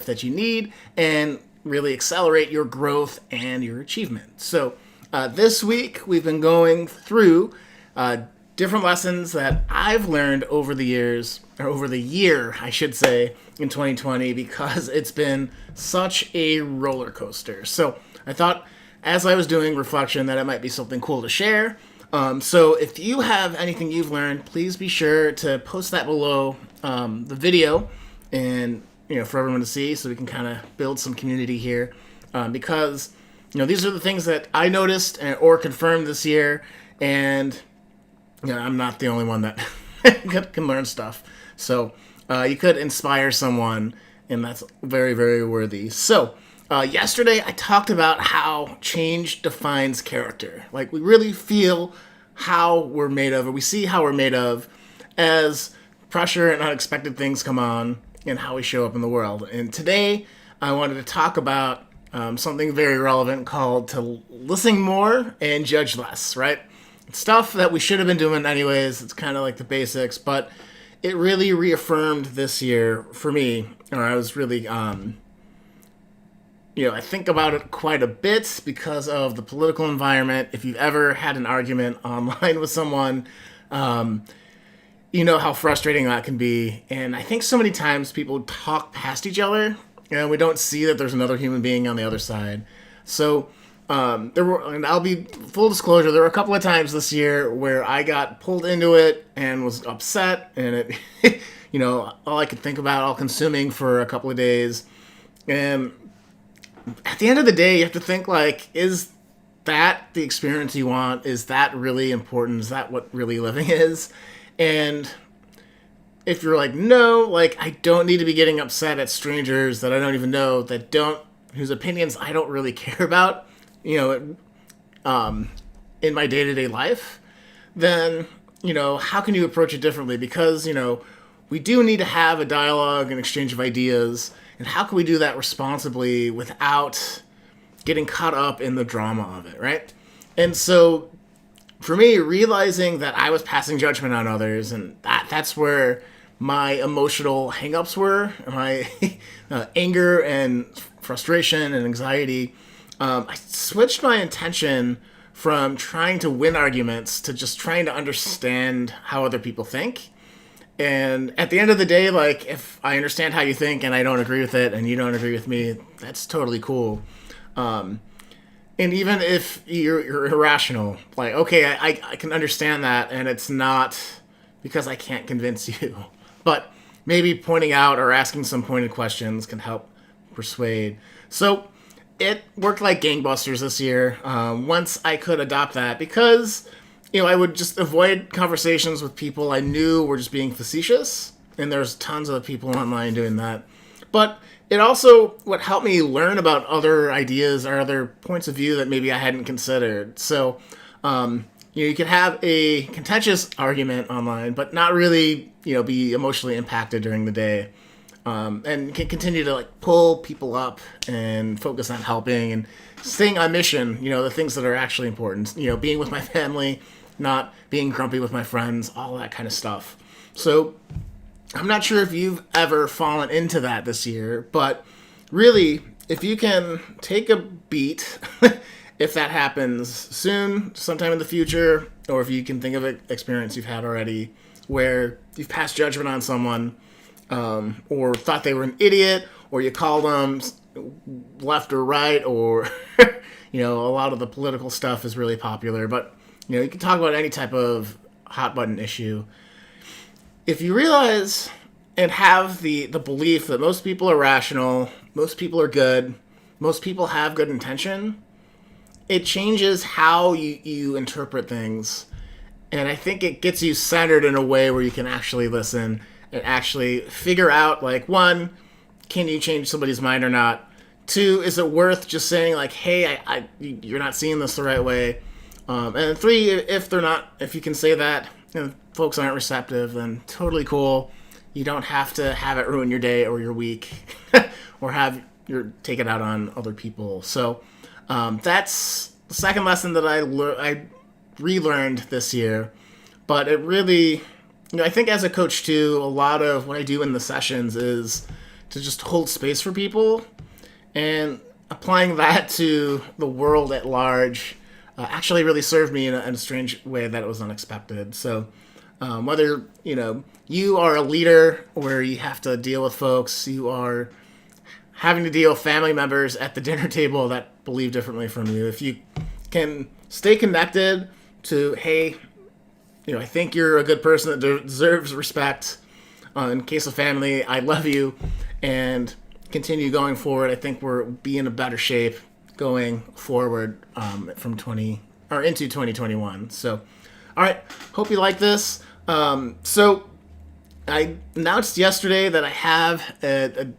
that you need and really accelerate your growth and your achievement. So this week we've been going through different lessons that I've learned over the years, or over the year, I should say, in 2020, because it's been such a roller coaster. So I thought, as I was doing reflection, that it might be something cool to share. So if you have anything you've learned, please be sure to post that below the video, and for everyone to see, so we can kind of build some community here. Because these are the things that I noticed or confirmed this year, and I'm not the only one that can learn stuff. So you could inspire someone, and that's very, very worthy. So yesterday I talked about how change defines character. Like, we really feel how we're made of, or we see how we're made of as pressure and unexpected things come on, and how we show up in the world. And today I wanted to talk about something very relevant called to listen more and judge less, right? It's stuff that we should have been doing anyways. It's kind of like the basics, but it really reaffirmed this year for me, or I was really, I think about it quite a bit because of the political environment. If you've ever had an argument online with someone, you know how frustrating that can be. And I think so many times people talk past each other, and we don't see that there's another human being on the other side. So and I'll be full disclosure, there were a couple of times this year where I got pulled into it and was upset, and it, all I could think about, all consuming for a couple of days. And at the end of the day, you have to think, like, is that the experience you want? Is that really important? Is that what really living is? And if you're like, no, like, I don't need to be getting upset at strangers that I don't even know, whose opinions I don't really care about, in my day-to-day life, then, how can you approach it differently? Because, we do need to have a dialogue and exchange of ideas, and how can we do that responsibly without getting caught up in the drama of it, right? And so, for me, realizing that I was passing judgment on others, and that's where my emotional hangups were, my anger and frustration and anxiety, I switched my intention from trying to win arguments to just trying to understand how other people think. And at the end of the day, like, if I understand how you think and I don't agree with it and you don't agree with me, that's totally cool. And even if you're irrational, like, okay, I can understand that, and it's not because I can't convince you. But maybe pointing out or asking some pointed questions can help persuade. So it worked like gangbusters this year, once I could adopt that, because, I would just avoid conversations with people I knew were just being facetious, and there's tons of people online doing that. But it also would help me learn about other ideas or other points of view that maybe I hadn't considered. So, you could have a contentious argument online, but not really, be emotionally impacted during the day. And can continue to, like, pull people up and focus on helping and staying on mission, the things that are actually important, being with my family, not being grumpy with my friends, all that kind of stuff. So I'm not sure if you've ever fallen into that this year, but really, if you can take a beat, if that happens soon, sometime in the future, or if you can think of an experience you've had already where you've passed judgment on someone, or thought they were an idiot, or you called them left or right, or, a lot of the political stuff is really popular, but, you can talk about any type of hot button issue. If you realize and have the belief that most people are rational, most people are good, most people have good intention, it changes how you interpret things. And I think it gets you centered in a way where you can actually listen and actually figure out, like, one, can you change somebody's mind or not? Two, is it worth just saying, like, hey, you're not seeing this the right way? And three, if you can say that, folks aren't receptive, then totally cool. You don't have to have it ruin your day or your week, or take it out on other people. So that's the second lesson that I relearned this year. But it really, I think as a coach too, a lot of what I do in the sessions is to just hold space for people, and applying that to the world at large actually really served me in a strange way that it was unexpected. So whether you are a leader where you have to deal with folks, you are having to deal with family members at the dinner table that believe differently from you, if you can stay connected to, hey, I think you're a good person that deserves respect. In case of family, I love you, and continue going forward. I think we'll be in a better shape going forward from into 2021. So, all right, hope you like this. So, I announced yesterday that I have a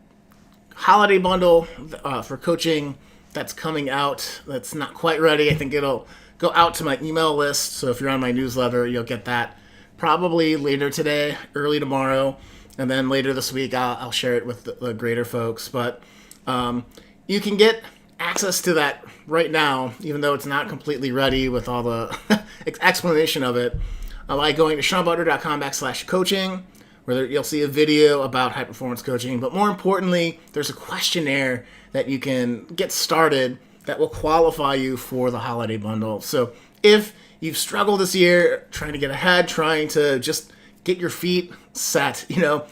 holiday bundle for coaching that's coming out. That's not quite ready. I think it'll go out to my email list. So if you're on my newsletter, you'll get that probably later today, early tomorrow, and then later this week I'll share it with the greater folks. But you can get access to that right now, even though it's not completely ready with all the explanation of it, by going to seanbutler.com/coaching, where you'll see a video about high performance coaching. But more importantly, there's a questionnaire that you can get started that will qualify you for the holiday bundle. So if you've struggled this year trying to get ahead, trying to just get your feet set,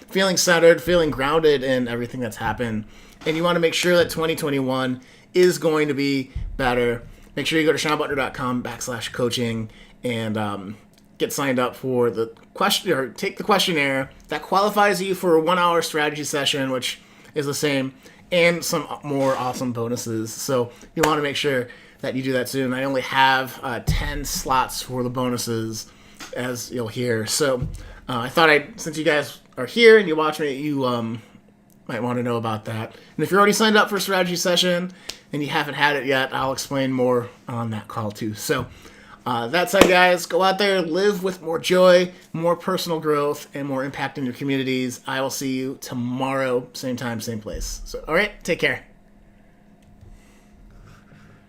feeling centered, feeling grounded in everything that's happened, and you want to make sure that 2021 is going to be better, make sure you go to seanbutler.com/coaching and get signed up for the question, or take the questionnaire that qualifies you for a 1-hour strategy session, which is the same, and some more awesome bonuses. So you want to make sure that you do that soon. I only have 10 slots for the bonuses, as you'll hear. So I thought since you guys are here and you watch me, you might want to know about that. And if you're already signed up for a strategy session and you haven't had it yet, I'll explain more on that call too. So that said, guys, go out there, live with more joy, more personal growth, and more impact in your communities. I will see you tomorrow, same time, same place. So, all right, take care.